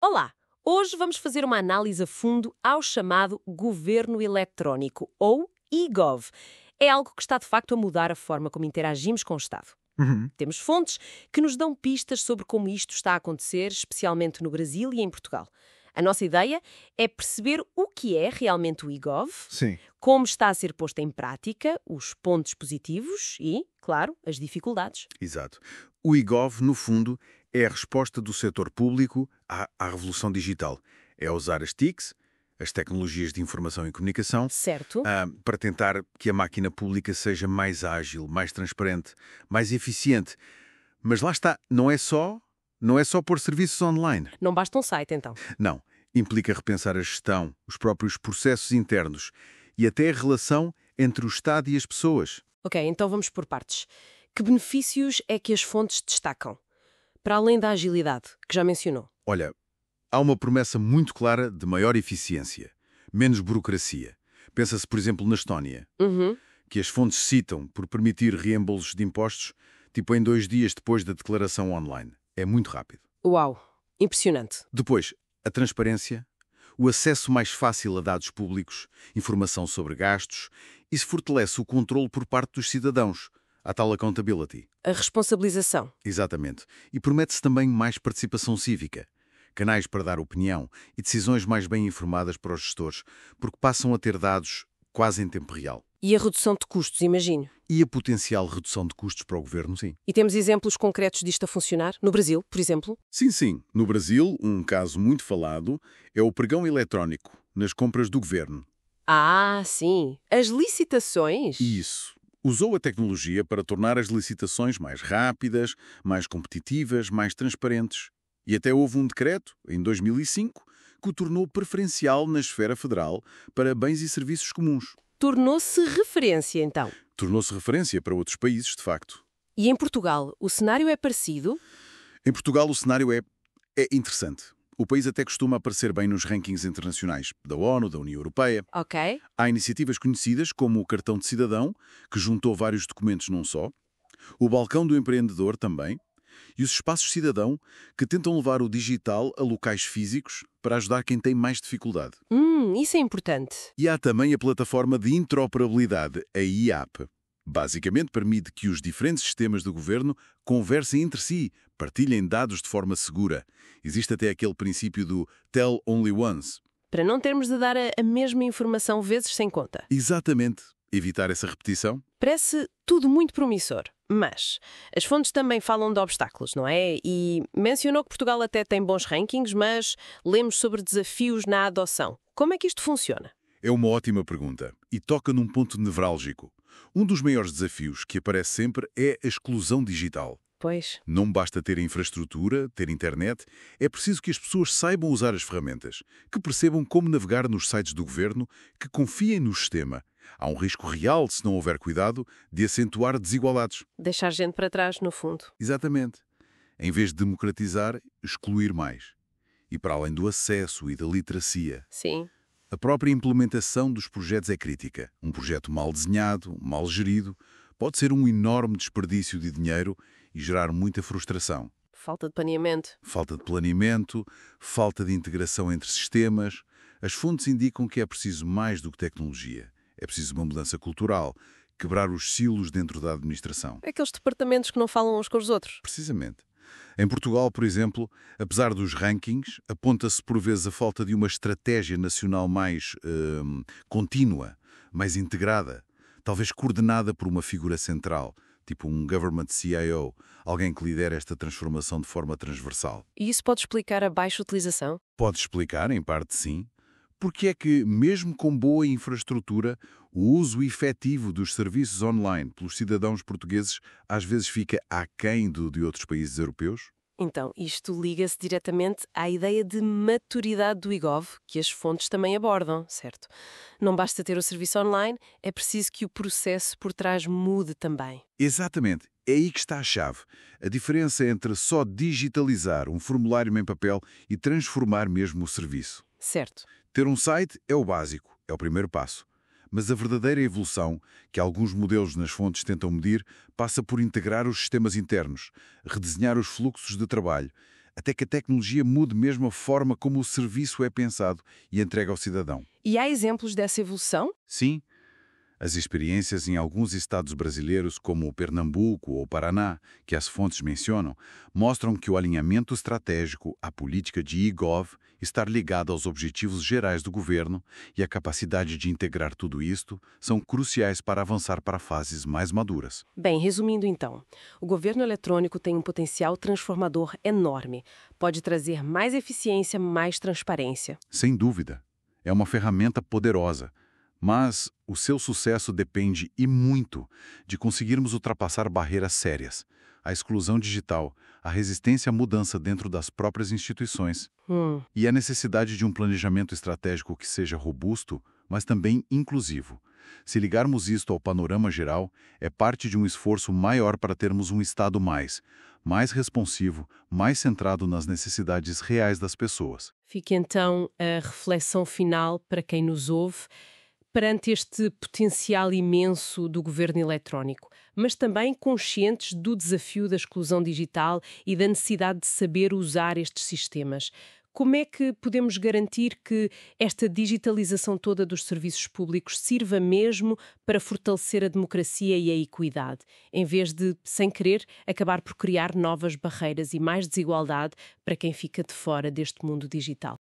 Olá! Hoje vamos fazer uma análise a fundo ao chamado governo eletrónico, ou e-Gov. É algo que está de facto a mudar a forma como interagimos com o Estado. Uhum. Temos fontes que nos dão pistas sobre como isto está a acontecer, especialmente no Brasil e em Portugal. A nossa ideia é perceber o que é realmente o e-Gov, Sim, como está a ser posto em prática, os pontos positivos e, claro, as dificuldades. exato. O eGov, no fundo, é a resposta do setor público à revolução digital. É usar as TICs, as tecnologias de informação e comunicação, Certo? para tentar que a máquina pública seja mais ágil, mais transparente, mais eficiente. Mas lá está, não é só pôr serviços online. Não basta um site, então. Não. Implica repensar a gestão, os próprios processos internos e até a relação entre o Estado e as pessoas. Ok, então vamos por partes. Que benefícios é que as fontes destacam? Para além da agilidade, que já mencionou. Olha, há uma promessa muito clara de maior eficiência, menos burocracia. Pensa-se, por exemplo, na Estónia, Uhum. que as fontes citam por permitir reembolsos de impostos, tipo em 2 dias depois da declaração online. É muito rápido. Uau, impressionante. Depois, a transparência, o acesso mais fácil a dados públicos, informação sobre gastos, isso fortalece o controle por parte dos cidadãos, a tal accountability. A responsabilização. Exatamente. E promete-se também mais participação cívica, canais para dar opinião e decisões mais bem informadas para os gestores, porque passam a ter dados quase em tempo real. E a redução de custos, imagino. E a potencial redução de custos para o governo, sim. E temos exemplos concretos disto a funcionar? No Brasil, por exemplo? Sim, sim. No Brasil, um caso muito falado é o pregão eletrónico nas compras do governo. Ah, sim. As licitações? E isso. Usou a tecnologia para tornar as licitações mais rápidas, mais competitivas, mais transparentes. E até houve um decreto, em 2005, que o tornou preferencial na esfera federal para bens e serviços comuns. Tornou-se referência, então. Tornou-se referência para outros países, de facto. E em Portugal, o cenário é parecido? Em Portugal, o cenário é interessante. O país até costuma aparecer bem nos rankings internacionais da ONU, da União Europeia. Ok. Há iniciativas conhecidas como o Cartão de Cidadão, que juntou vários documentos num só, o Balcão do Empreendedor também, e os espaços cidadão, que tentam levar o digital a locais físicos para ajudar quem tem mais dificuldade. Isso é importante. E há também a plataforma de interoperabilidade, a IAP. Basicamente permite que os diferentes sistemas do governo conversem entre si, partilhem dados de forma segura. Existe até aquele princípio do tell only once. Para não termos de dar a mesma informação vezes sem conta. Exatamente. Evitar essa repetição. Parece tudo muito promissor, mas as fontes também falam de obstáculos, não é? E mencionou que Portugal até tem bons rankings, mas lemos sobre desafios na adoção. Como é que isto funciona? É uma ótima pergunta e toca num ponto nevrálgico. Um dos maiores desafios que aparece sempre é a exclusão digital. Pois, Não basta ter infraestrutura, ter internet, é preciso que as pessoas saibam usar as ferramentas, que percebam como navegar nos sites do governo, que confiem no sistema. Há um risco real, se não houver cuidado, de acentuar desigualdades. deixar gente para trás, no fundo. Exatamente. Em vez de democratizar, excluir mais. E para além do acesso e da literacia, Sim. a própria implementação dos projetos é crítica. Um projeto mal desenhado, mal gerido, pode ser um enorme desperdício de dinheiro e gerar muita frustração. Falta de planeamento. Falta de planeamento, falta de integração entre sistemas. As fontes indicam que é preciso mais do que tecnologia. É preciso uma mudança cultural, quebrar os silos dentro da administração. Aqueles departamentos que não falam uns com os outros. Precisamente. Em Portugal, por exemplo, apesar dos rankings, aponta-se por vezes a falta de uma estratégia nacional mais contínua, mais integrada, talvez coordenada por uma figura central, tipo um government CIO, alguém que lidera esta transformação de forma transversal. E isso pode explicar a baixa utilização? Pode explicar, em parte sim, porque é que, mesmo com boa infraestrutura, o uso efetivo dos serviços online pelos cidadãos portugueses às vezes fica aquém de outros países europeus? Então, isto liga-se diretamente à ideia de maturidade do e-Gov, que as fontes também abordam, certo? Não basta ter o serviço online, é preciso que o processo por trás mude também. Exatamente. É aí que está a chave. A diferença entre só digitalizar um formulário em papel e transformar mesmo o serviço. Certo. Ter um site é o básico, é o primeiro passo. Mas a verdadeira evolução, que alguns modelos nas fontes tentam medir, passa por integrar os sistemas internos, redesenhar os fluxos de trabalho, até que a tecnologia mude mesmo a forma como o serviço é pensado e entregue ao cidadão. E há exemplos dessa evolução? Sim, as experiências em alguns estados brasileiros, como o Pernambuco ou Paraná, que as fontes mencionam, mostram que o alinhamento estratégico à política de e-Gov, estar ligado aos objetivos gerais do governo e a capacidade de integrar tudo isto são cruciais para avançar para fases mais maduras. Bem, resumindo então, o governo eletrônico tem um potencial transformador enorme. Pode trazer mais eficiência, mais transparência. Sem dúvida, é uma ferramenta poderosa. Mas o seu sucesso depende, e muito, de conseguirmos ultrapassar barreiras sérias, a exclusão digital, a resistência à mudança dentro das próprias instituições e a necessidade de um planejamento estratégico que seja robusto, mas também inclusivo. Se ligarmos isto ao panorama geral, é parte de um esforço maior para termos um Estado mais responsivo, mais centrado nas necessidades reais das pessoas. Fica então a reflexão final para quem nos ouve perante este potencial imenso do governo eletrónico, mas também conscientes do desafio da exclusão digital e da necessidade de saber usar estes sistemas. Como é que podemos garantir que esta digitalização toda dos serviços públicos sirva mesmo para fortalecer a democracia e a equidade, em vez de, sem querer, acabar por criar novas barreiras e mais desigualdade para quem fica de fora deste mundo digital?